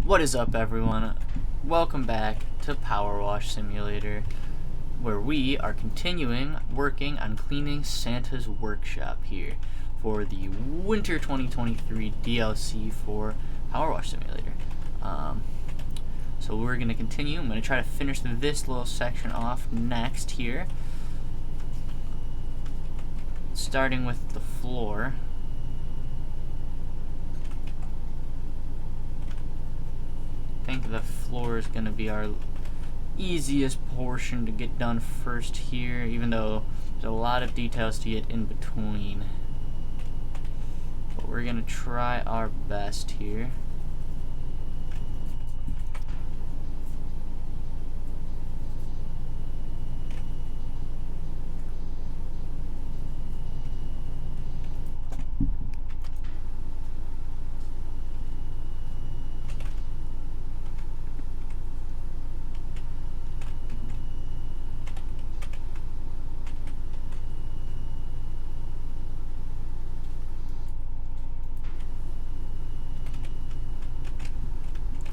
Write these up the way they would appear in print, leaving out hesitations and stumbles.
What is up, everyone? Welcome back to Powerwash Simulator, where we are continuing working on cleaning Santa's workshop here for the Winter 2023 DLC for Powerwash Simulator. So we're going to continue. I'm going to try to finish this little section off next here, starting with the floor. I think the floor is going to be our easiest portion to get done first here, even though there's a lot of details to get in between. But we're going to try our best here.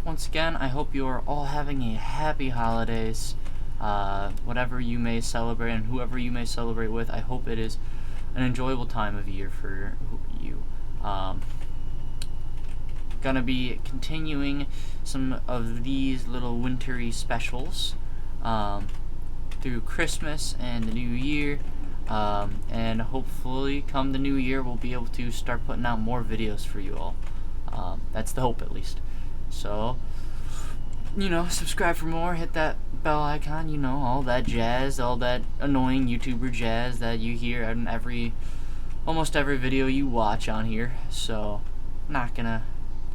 Once again, I hope you are all having a happy holidays. Whatever you may celebrate and whoever you may celebrate with, I hope it is an enjoyable time of year for you. Gonna be continuing some of these little wintry specials through Christmas and the New Year. And hopefully come the New Year we'll be able to start putting out more videos for you all. That's the hope, at least. So, subscribe for more, hit that bell icon, all that jazz, all that annoying YouTuber jazz that you hear in almost every video you watch on here. So, not gonna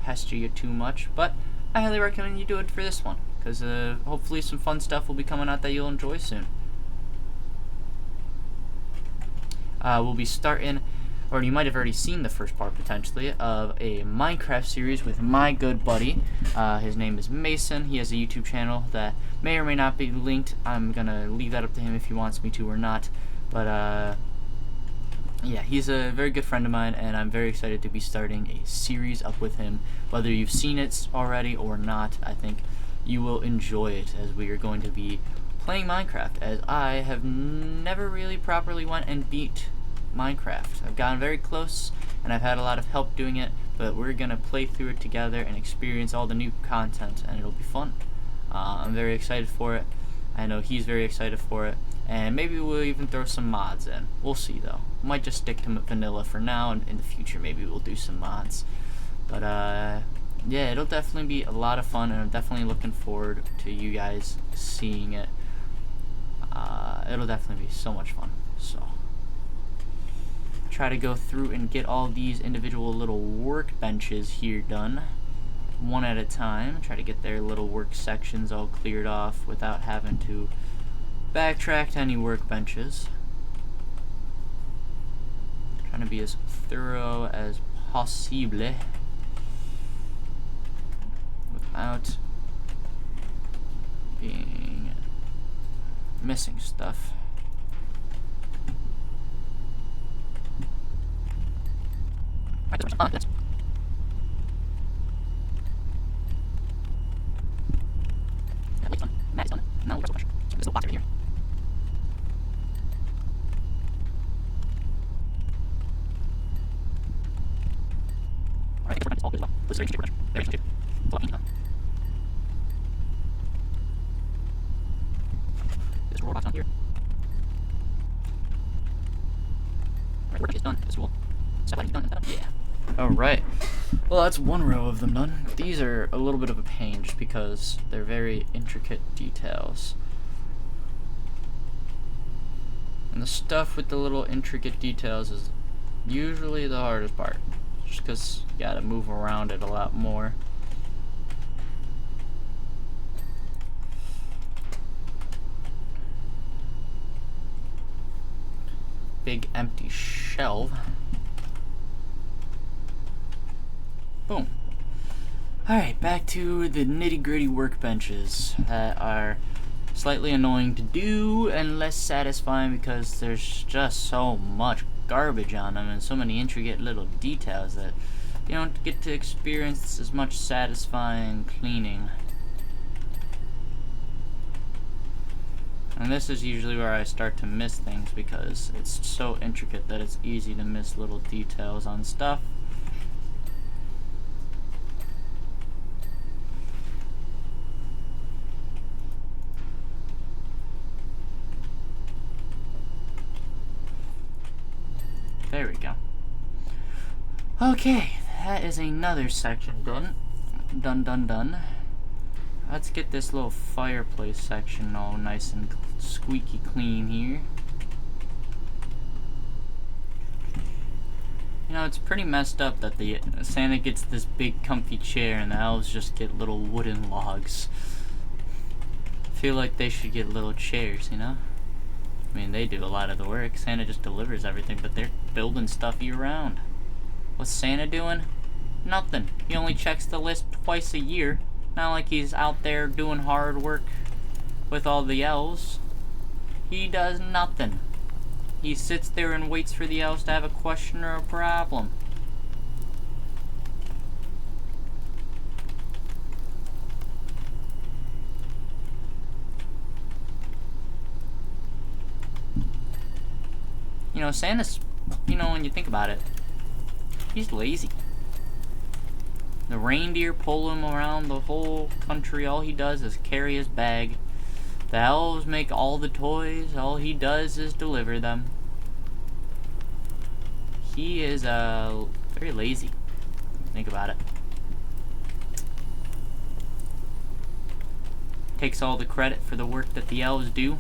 pester you too much, but I highly recommend you do it for this one, because hopefully some fun stuff will be coming out that you'll enjoy soon. We'll be starting, or you might have already seen the first part potentially, of a Minecraft series with my good buddy. His name is Mason. He has a YouTube channel that may or may not be linked. I'm gonna leave that up to him if he wants me to or not. But yeah, he's a very good friend of mine, and I'm very excited to be starting a series up with him. Whether you've seen it already or not, I think you will enjoy it, as we are going to be playing Minecraft, as I have never really properly went and beat Minecraft. I've gotten very close and I've had a lot of help doing it, but we're gonna play through it together and experience all the new content, and it'll be fun. I'm very excited for it. I know he's very excited for it, and maybe we'll even throw some mods in. We'll see though. Might just stick to vanilla for now, and in the future maybe we'll do some mods. But yeah, it'll definitely be a lot of fun, and I'm definitely looking forward to you guys seeing it. It'll definitely be so much fun. So try to go through and get all these individual little workbenches here done one at a time. Try to get their little work sections all cleared off without having to backtrack to any workbenches. Trying to be as thorough as possible without being missing stuff. Alright, well, that's one row of them done. These are a little bit of a pain just because they're very intricate details. And the stuff with the little intricate details is usually the hardest part, just because you gotta move around it a lot more. Big empty shelf. Boom. Alright, back to the nitty-gritty workbenches that are slightly annoying to do and less satisfying because there's just so much garbage on them and so many intricate little details that you don't get to experience as much satisfying cleaning. And this is usually where I start to miss things, because it's so intricate that it's easy to miss little details on stuff. There we go. Okay, that is another section done. Done. Let's get this little fireplace section all nice and squeaky clean here. You know, it's pretty messed up that the Santa gets this big comfy chair and the elves just get little wooden logs. I feel like they should get little chairs, you know? I mean, they do a lot of the work. Santa just delivers everything, but they're building stuff year-round. What's Santa doing? Nothing. He only checks the list twice a year. Not like he's out there doing hard work with all the elves. He does nothing. He sits there and waits for the elves to have a question or a problem. You know, Santa's, you know, when you think about it, he's lazy. The reindeer pull him around the whole country. All he does is carry his bag. The elves make all the toys. All he does is deliver them. He is very lazy. Think about it. Takes all the credit for the work that the elves do.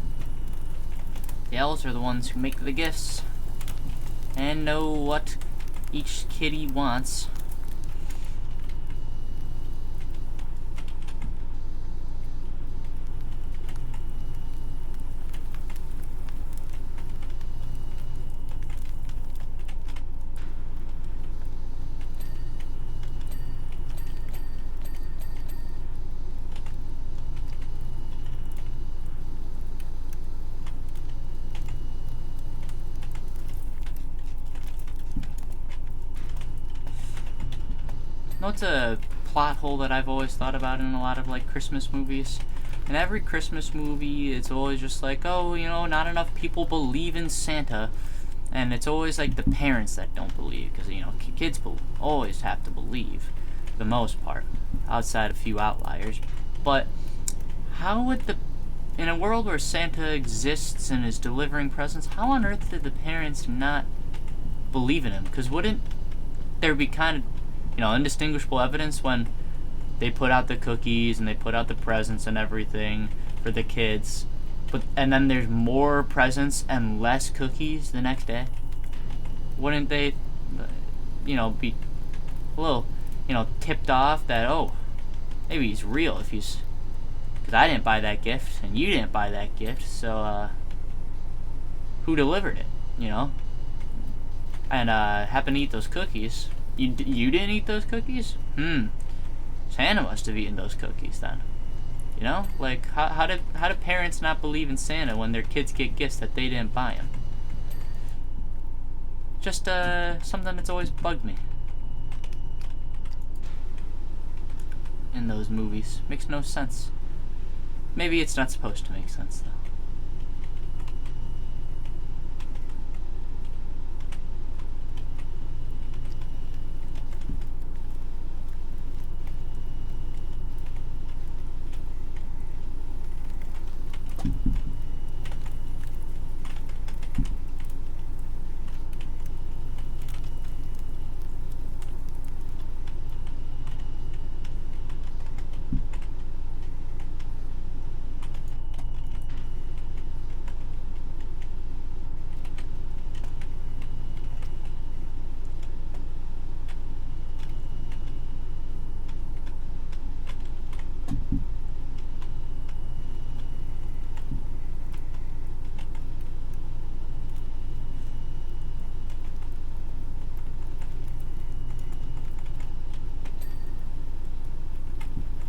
The elves are the ones who make the gifts and know what each kitty wants. You know, it's a plot hole that I've always thought about in a lot of like Christmas movies. In every Christmas movie, it's always just like, oh, you know, not enough people believe in Santa. And it's always like the parents that don't believe, because, you know, kids always have to believe, for the most part, outside a few outliers. But how would in a world where Santa exists and is delivering presents, how on earth did the parents not believe in him? Because wouldn't there be kind of, you know, indistinguishable evidence when they put out the cookies and they put out the presents and everything for the kids, and then there's more presents and less cookies the next day? Wouldn't they, you know, be a little, you know, tipped off that, oh, maybe he's real if he's, because I didn't buy that gift and you didn't buy that gift, so who delivered it, you know? And happened to eat those cookies. You didn't eat those cookies? Santa must have eaten those cookies then. You know, like how do parents not believe in Santa when their kids get gifts that they didn't buy them? Just something that's always bugged me in those movies. Makes no sense. Maybe it's not supposed to make sense though.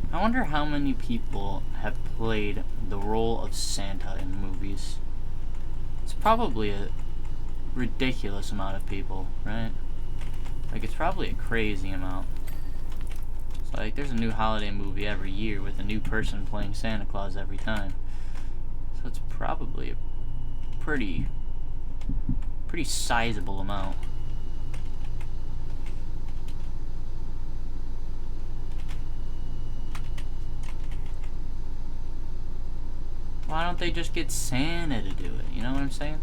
I wonder how many people have played the role of Santa in movies. It's probably a ridiculous amount of people, right? Like, it's probably a crazy amount. It's like, there's a new holiday movie every year with a new person playing Santa Claus every time. So it's probably a pretty sizable amount. Why don't they just get Santa to do it? You know what I'm saying?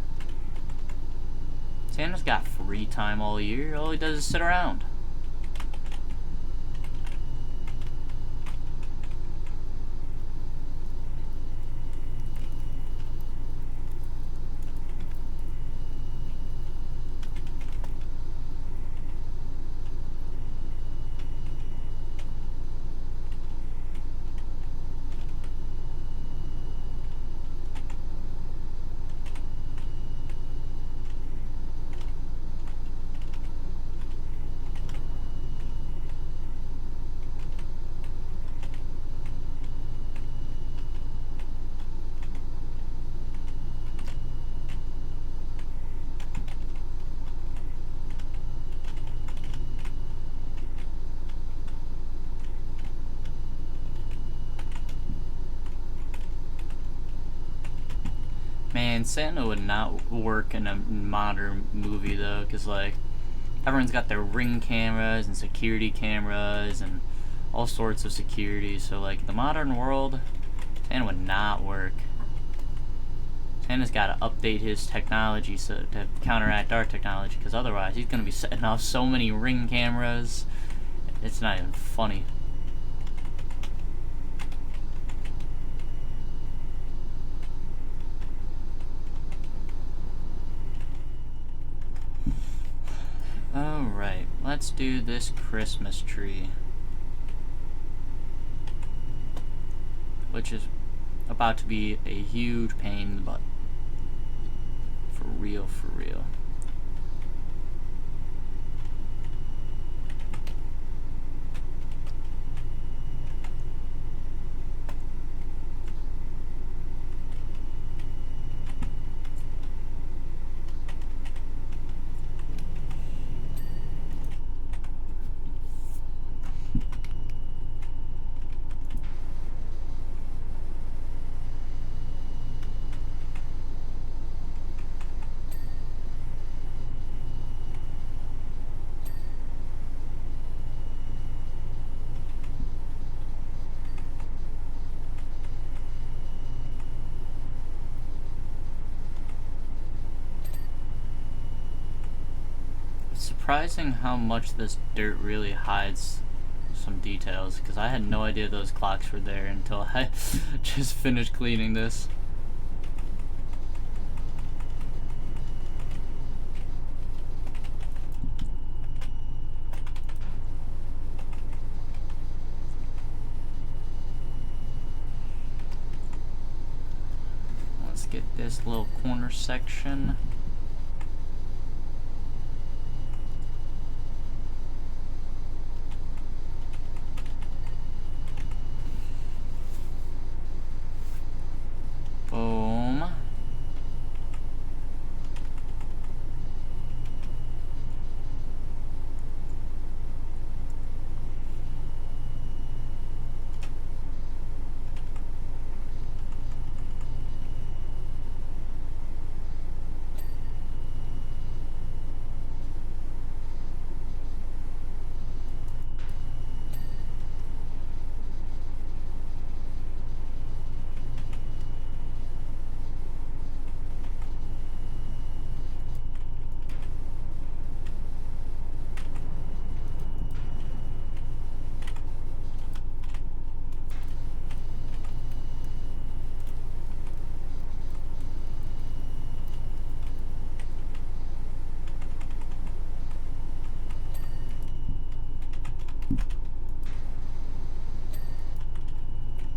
Santa's got free time all year. All he does is sit around. Man, Santa would not work in a modern movie though, because like everyone's got their Ring cameras and security cameras and all sorts of security. So like the modern world, Santa would not work. Santa's got to update his technology so to counteract our technology, because otherwise he's gonna be setting off so many Ring cameras. It's not even funny. Alright, let's do this Christmas tree. Which is about to be a huge pain in the butt. For real, for real. Surprising how much this dirt really hides some details, because I had no idea those clocks were there until I just finished cleaning this. Let's get this little corner section. Boom.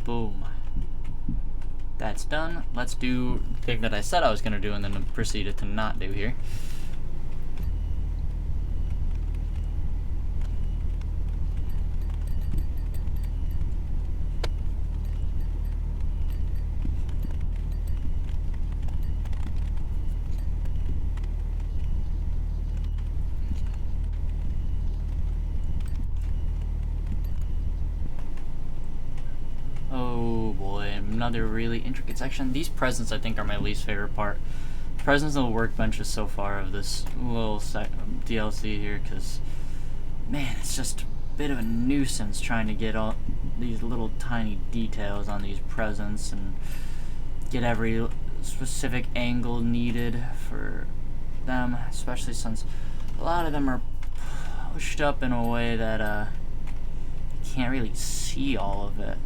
Boom. That's done. Let's do the thing that I said I was going to do and then proceeded to not do here. another really intricate section. These presents, I think, are my least favorite part. Presents on the workbenches so far of this little DLC here, because, man, it's just a bit of a nuisance trying to get all these little tiny details on these presents and get every specific angle needed for them, especially since a lot of them are pushed up in a way that you can't really see all of it.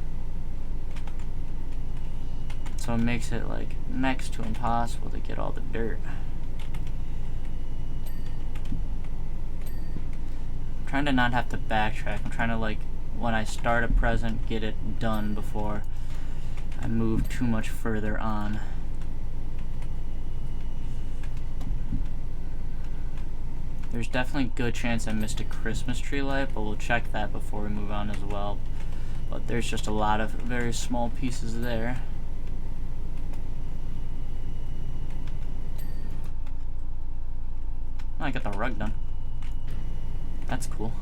So it makes it like next to impossible to get all the dirt. I'm trying to not have to backtrack. I'm trying to, like, when I start a present, get it done before I move too much further on. There's definitely a good chance I missed a Christmas tree light, but we'll check that before we move on as well. But there's just a lot of very small pieces there. Oh, I got the rug done. That's cool.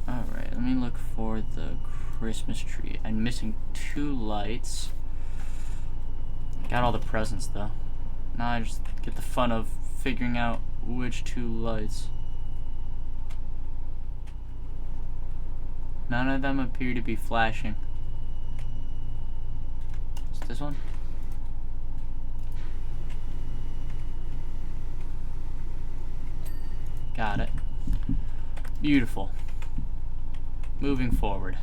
Alright, let me look for the Christmas tree. I'm missing 2 lights. Got all the presents though. Now I just get the fun of figuring out which 2 lights. None of them appear to be flashing. Is this one? Got it. Beautiful. Moving forward.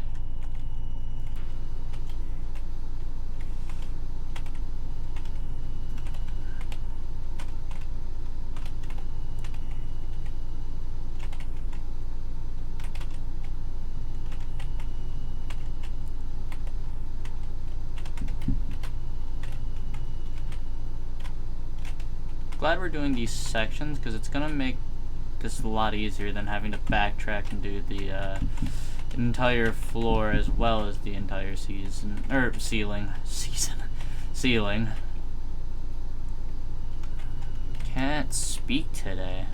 Glad we're doing these sections because it's gonna make this a lot easier than having to backtrack and do the entire floor as well as the entire ceiling. Can't speak today.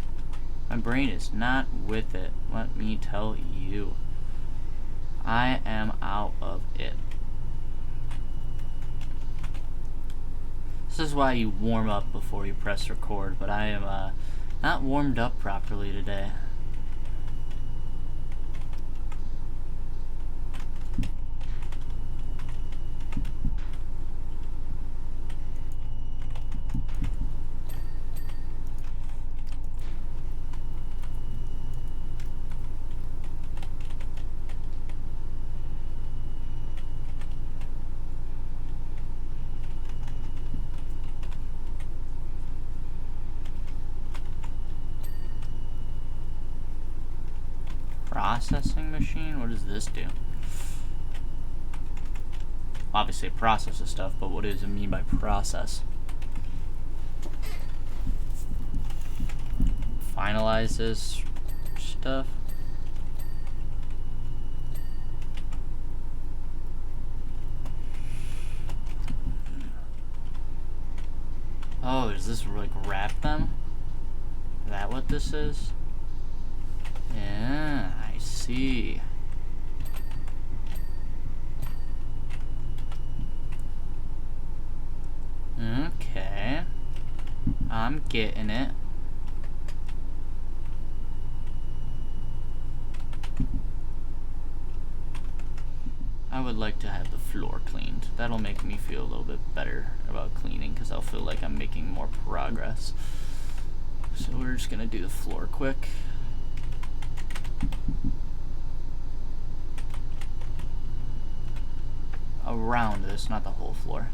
My brain is not with it. Let me tell you. I am out of it. This is why you warm up before you press record, but I am not warmed up properly today. Processing machine? What does this do? Obviously it processes stuff, but what does it mean by process? Finalizes stuff? Oh, does this like wrap them? Is that what this is? Yeah, I see. Okay. I'm getting it. I would like to have the floor cleaned. That'll make me feel a little bit better about cleaning because I'll feel like I'm making more progress. So we're just gonna do the floor quick. Around this, not the whole floor.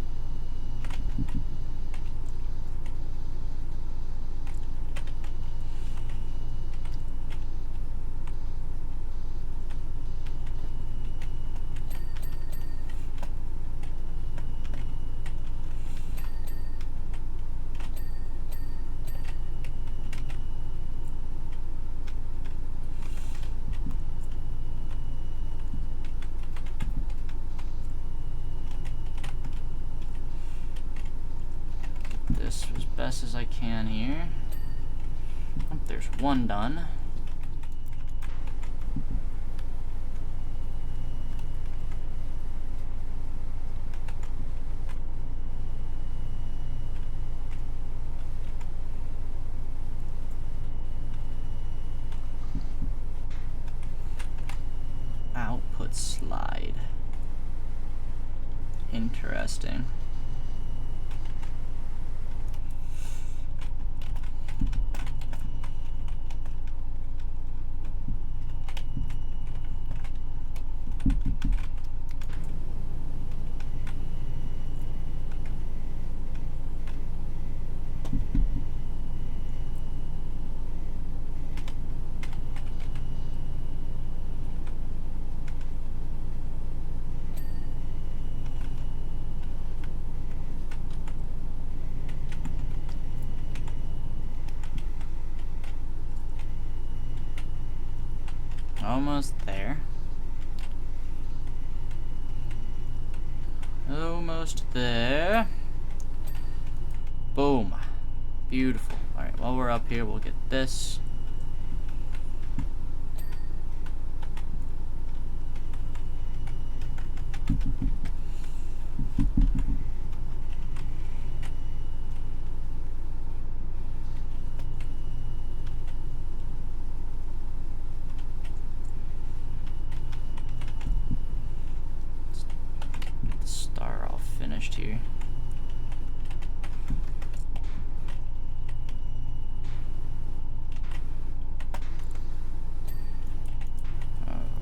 I can here. Oh, there's one done. Output slide. Interesting. Almost there. Almost there. Boom. Beautiful. Alright, while we're up here, we'll get this. Finished here.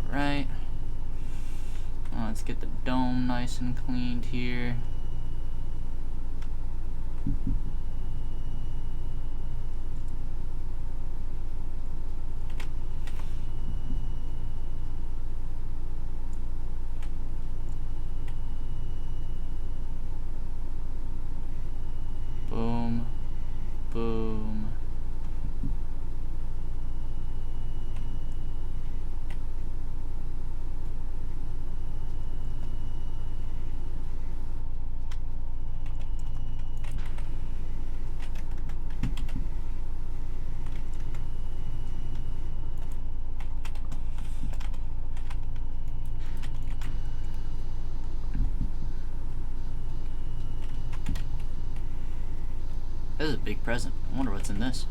Alright. Let's get the dome nice and cleaned here. Boom, boom. This is a big present. I wonder what's in this.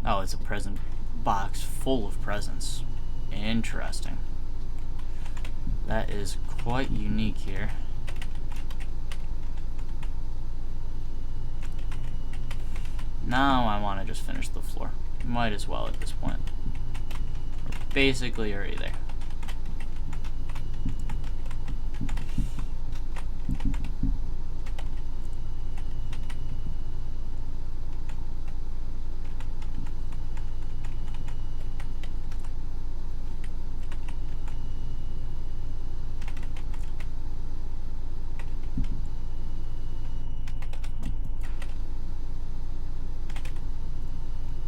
Oh, it's a present box full of presents. Interesting. That is quite unique here. Now I want to just finish the floor. Might as well at this point. We're basically already there.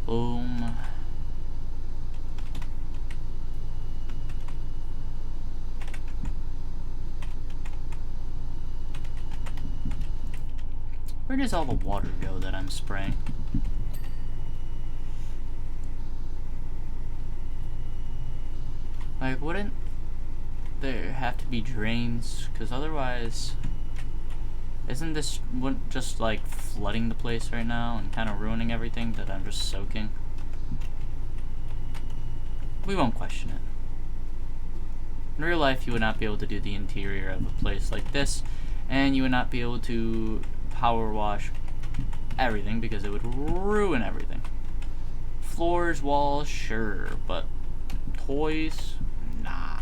Boom. Where does all the water go that I'm spraying? Like, wouldn't there have to be drains? Because otherwise, isn't this just like flooding the place right now and kind of ruining everything that I'm just soaking? We won't question it. In real life, you would not be able to do the interior of a place like this, and you would not be able to power wash everything because it would ruin everything. Floors, walls, sure, but toys, nah.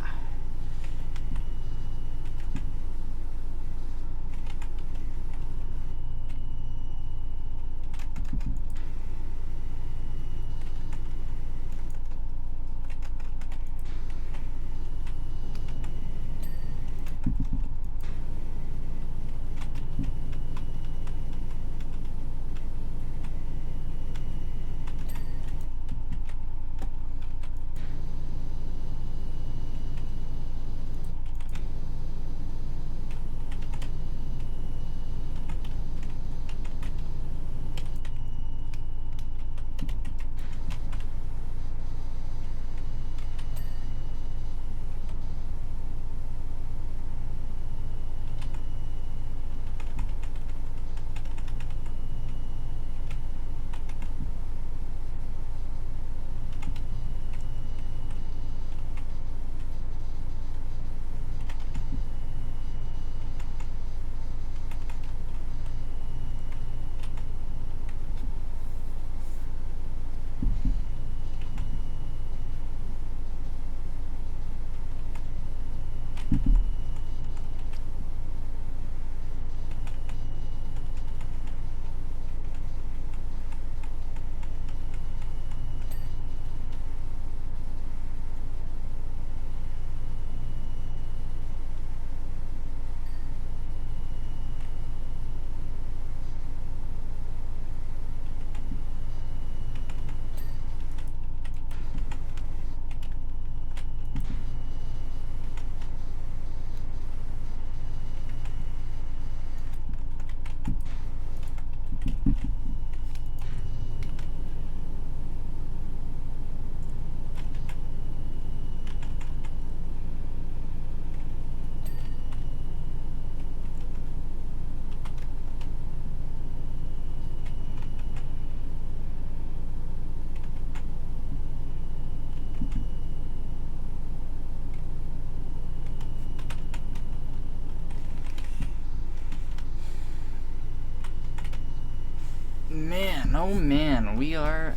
man, oh man, we are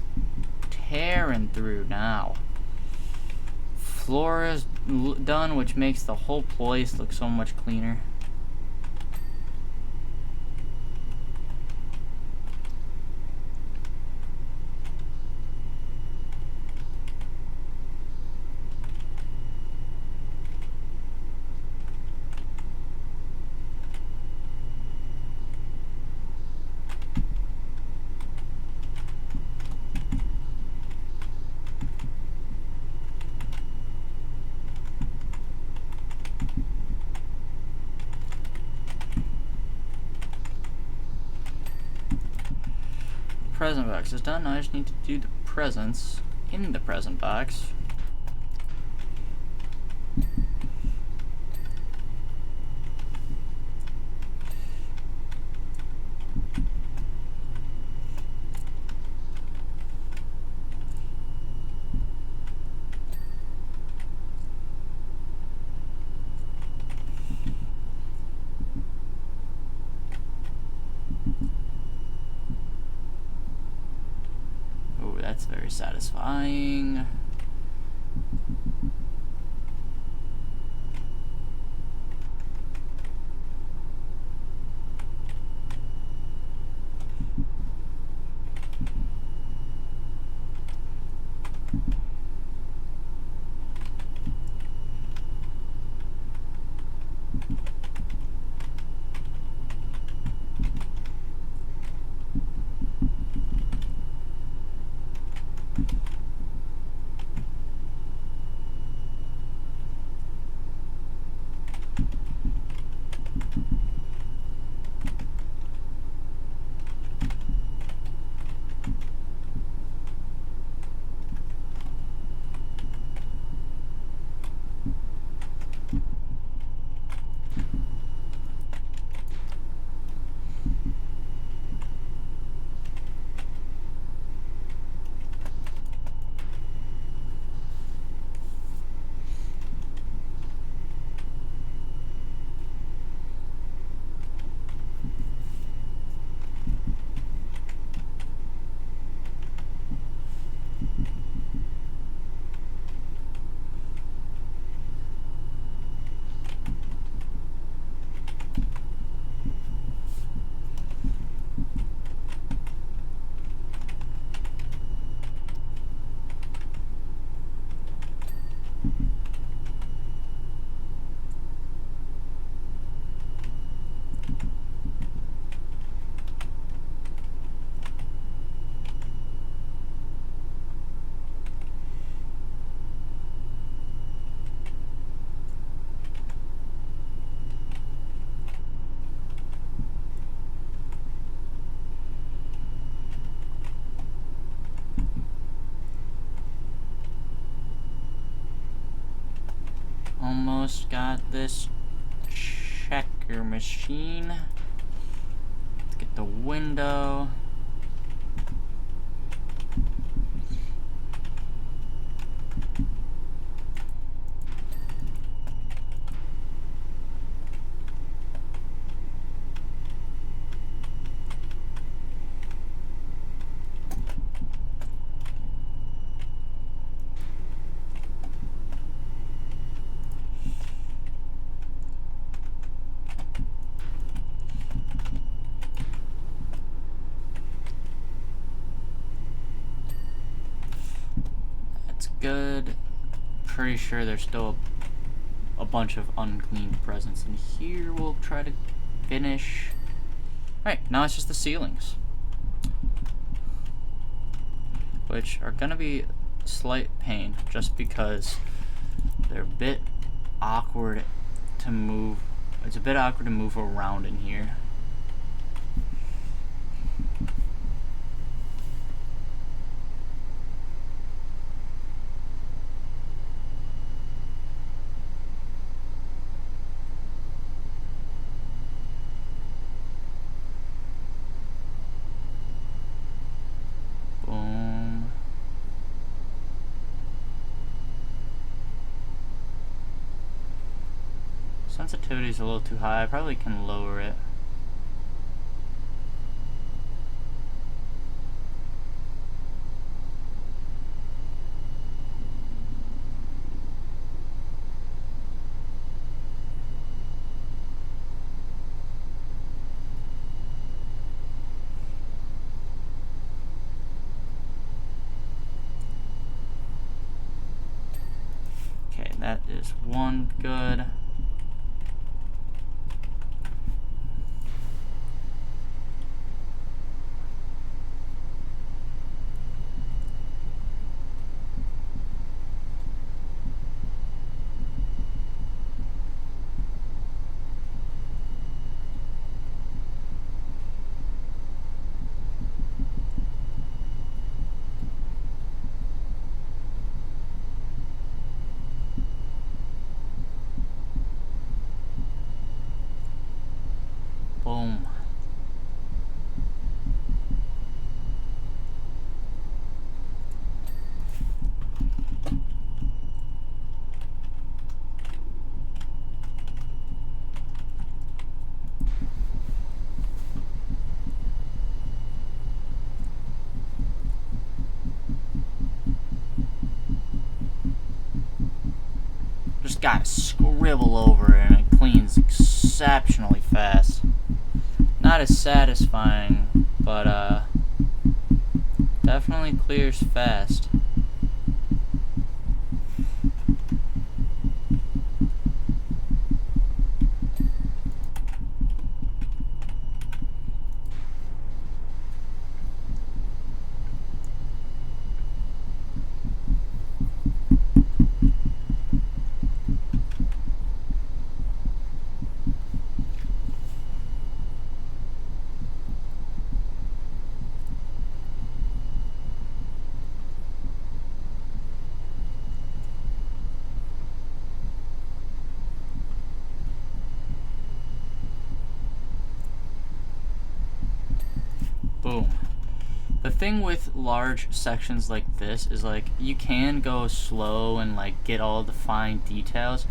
tearing through now. Floor is done, which makes the whole place look so much cleaner. Present box is done. Now I just need to do the presents in the present box. That's very satisfying. Almost got this checker machine. Let's get the window. Good. Pretty sure there's still a bunch of uncleaned presents in here. We'll try to finish. Alright, now it's just the ceilings, which are gonna be slight pain just because they're a bit awkward to move. It's a bit awkward to move around in here. Sensitivity is a little too high. I probably can lower it. is one good. Boom. Just gotta scribble over it and it cleans exceptionally fast. Not as satisfying, but definitely clears fast. Boom. The thing with large sections like this is, like, you can go slow and like get all the fine details,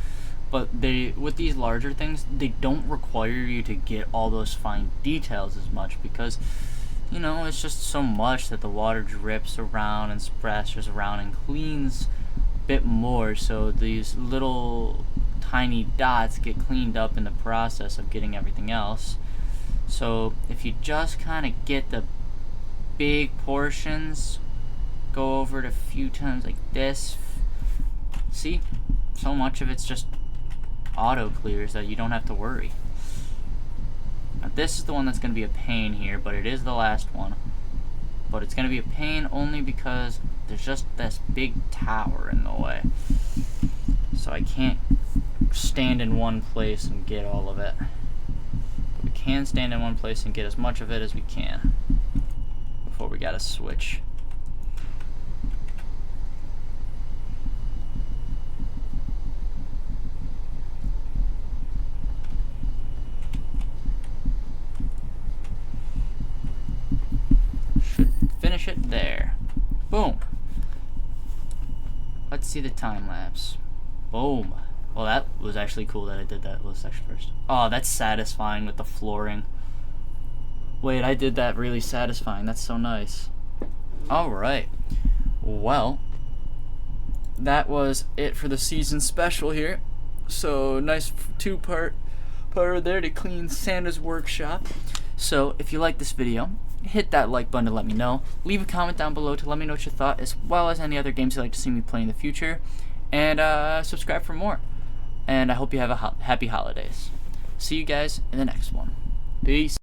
but with these larger things, they don't require you to get all those fine details as much, because, you know, it's just so much that the water drips around and splashes around and cleans a bit more, so these little tiny dots get cleaned up in the process of getting everything else. So if you just kind of get the big portions, go over it a few times like this, see, so much of it's just auto clears that you don't have to worry. Now this is the one that's going to be a pain here, but it is the last one. But it's going to be a pain only because there's just this big tower in the way, so I can't stand in one place and get all of it. We can stand in one place and get as much of it as we can before we gotta switch. Should finish it there. Boom. Let's see the time lapse. Boom. Well, that was actually cool that I did that little section first. Oh, that's satisfying with the flooring. Wait, I did that really satisfying. That's so nice. Alright. Well, that was it for the season special here. So, nice two-part there to clean Santa's workshop. So, if you like this video, hit that like button to let me know. Leave a comment down below to let me know what you thought, as well as any other games you'd like to see me play in the future. And subscribe for more. And I hope you have a happy holidays. See you guys in the next one. Peace.